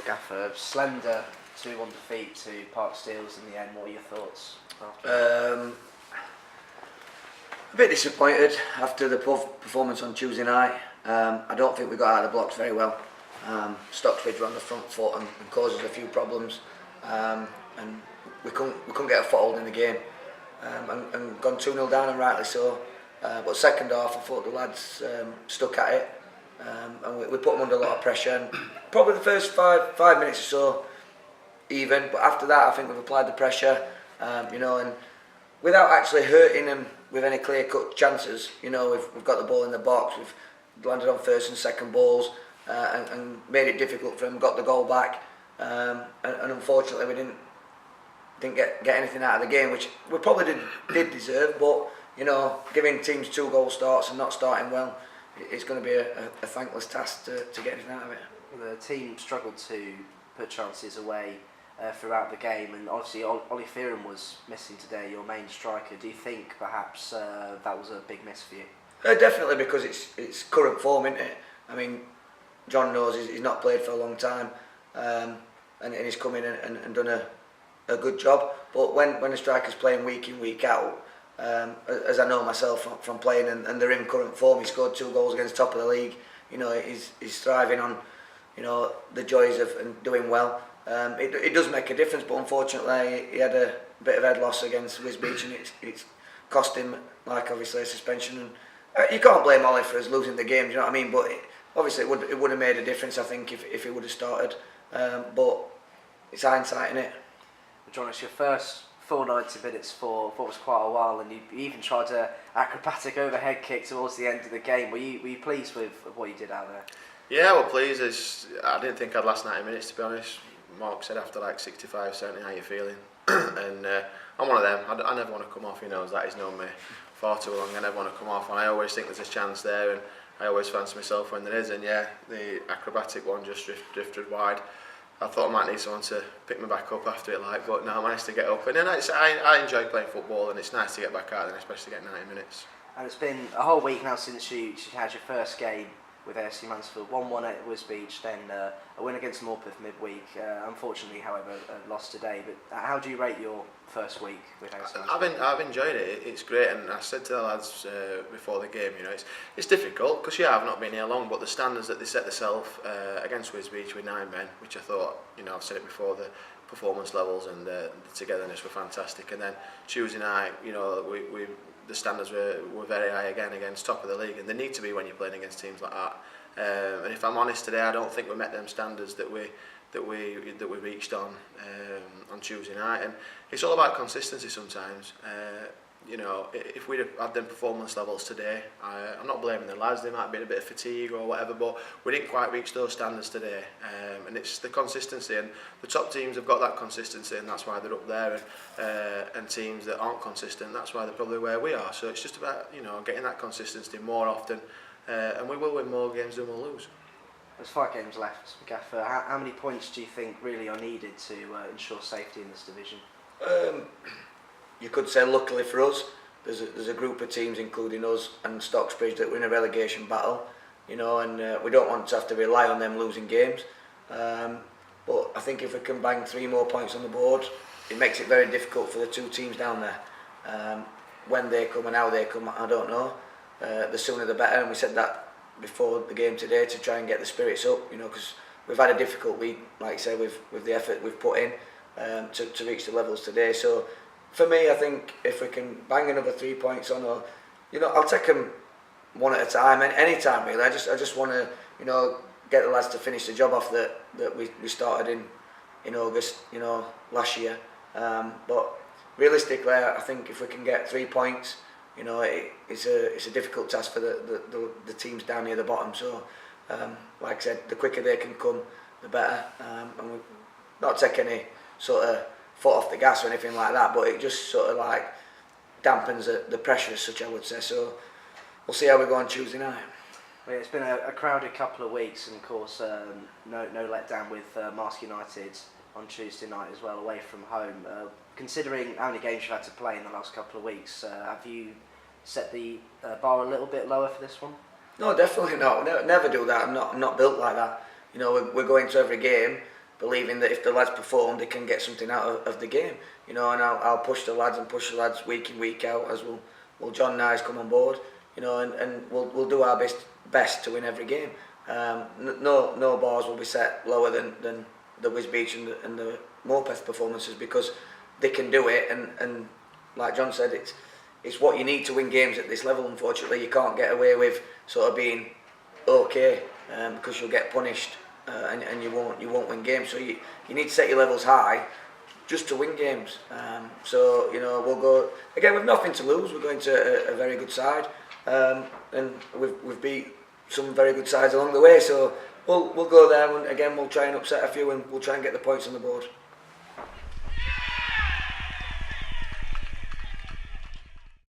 Well, Gaffer, slender 2-1 defeat to Park Steels in the end. What are your thoughts after? A bit disappointed after the performance on Tuesday night. I don't think we got out of the blocks very well. Stocksbridge were on the front foot and caused us a few problems, and we couldn't get a foothold in the game, and gone 2-0 down, and rightly so. But second half, I thought the lads stuck at it, and we put them under a lot of pressure. And probably the first five minutes or so even, but after that I think we've applied the pressure, and without actually hurting them with any clear-cut chances. We've got the ball in the box, we've landed on first and second balls, and made it difficult for them, got the goal back, and unfortunately we didn't get anything out of the game, which we probably did deserve. But giving teams 2 goal starts and not starting well, it's going to be a thankless task to get anything out of it. The team struggled to put chances away throughout the game, and obviously Ollie Fearon was missing today, your main striker. Do you think perhaps that was a big miss for you? Definitely, because it's current form, isn't it? I mean, John knows he's not played for a long time, and he's come in and done a good job. But when a striker's playing week in, week out, as I know myself from playing, and they're in current form, he scored 2 goals against top of the league. He's thriving on the joys of and doing well. It does make a difference, but unfortunately he had a bit of head loss against Wisbech, and it's cost him, like, obviously, a suspension. And you can't blame Ollie for us losing the game, do you know what I mean? But obviously it would have made a difference, I think, if he would have started. But it's hindsight, innit? John, it's your first full 90 minutes for what was quite a while, and you even tried an acrobatic overhead kick towards the end of the game. Were you pleased with what you did out there? Yeah, well, pleased. I didn't think I'd last 90 minutes, to be honest. Mark said after like 65, 70, how you feeling? And I'm one of them. I never want to come off. He knows that. He's known me far too long. I never want to come off, and I always think there's a chance there, and I always fancy myself when there is. And yeah, the acrobatic one just drifted wide. I thought I might need someone to pick me back up after it, but no, I managed to get up. And then I enjoy playing football, and it's nice to get back out there, especially get 90 minutes. And it's been a whole week now since you had your first game with AFC Mansfield. 1-1 at Wisbech, then a win against Morpeth midweek. Unfortunately, however, lost today. But how do you rate your first week with AFC Mansfield? I've enjoyed it. It's great, and I said to the lads before the game, it's difficult because I've not been here long, but the standards that they set themselves against Wisbech with 9 men, which I thought, I've said it before, the performance levels and the togetherness were fantastic. And then Tuesday night, the standards were very high again against top of the league, and they need to be when you're playing against teams like that. And if I'm honest today, I don't think we met them standards that we reached on Tuesday night. And it's all about consistency sometimes. If we'd have had them performance levels today, I'm not blaming the lads. There might have been a bit of fatigue or whatever, but we didn't quite reach those standards today. And it's the consistency, and the top teams have got that consistency, and that's why they're up there. And teams that aren't consistent, that's why they're probably where we are. So it's just about getting that consistency more often, and we will win more games than we'll lose. There's 5 games left, Gaffer. How many points do you think really are needed to ensure safety in this division? You could say, luckily for us, there's a group of teams, including us and Stocksbridge, that we're in a relegation battle, and we don't want to have to rely on them losing games. But I think if we can bang 3 more points on the board, it makes it very difficult for the 2 teams down there. When they come and how they come, I don't know. The sooner the better, and we said that before the game today to try and get the spirits up, because we've had a difficult week, like I say, with the effort we've put in to reach the levels today. So for me, I think if we can bang another 3 points on, or I'll take them one at a time, and any time really. I just want to get the lads to finish the job off that we started in August last year. But realistically, I think if we can get 3 points, it's a difficult task for the teams down near the bottom. So like I said, the quicker they can come, the better. And we not take any sort of foot off the gas or anything like that, but it just sort of like dampens the pressure as such, I would say. So we'll see how we go on Tuesday night. Well, it's been a crowded couple of weeks, and of course no letdown with Mask United on Tuesday night as well, away from home. Considering how many games you've had to play in the last couple of weeks, have you set the bar a little bit lower for this one? No, definitely not. Never do that. I'm not built like that. We're going to every game believing that if the lads perform, they can get something out of the game. You know, and I'll push the lads week in, week out, as will John Nyes come on board. You know, and we'll do our best to win every game. No bars will be set lower than the Wisbech and the Morpeth performances, because they can do it, and like John said, it's what you need to win games at this level. Unfortunately, you can't get away with sort of being okay, because you'll get punished, and you won't win games. So you need to set your levels high just to win games. So, you know, we'll go again with nothing to lose. We're going to a very good side, and we've beat some very good sides along the way. So we'll go there, and again we'll try and upset a few, and we'll try and get the points on the board.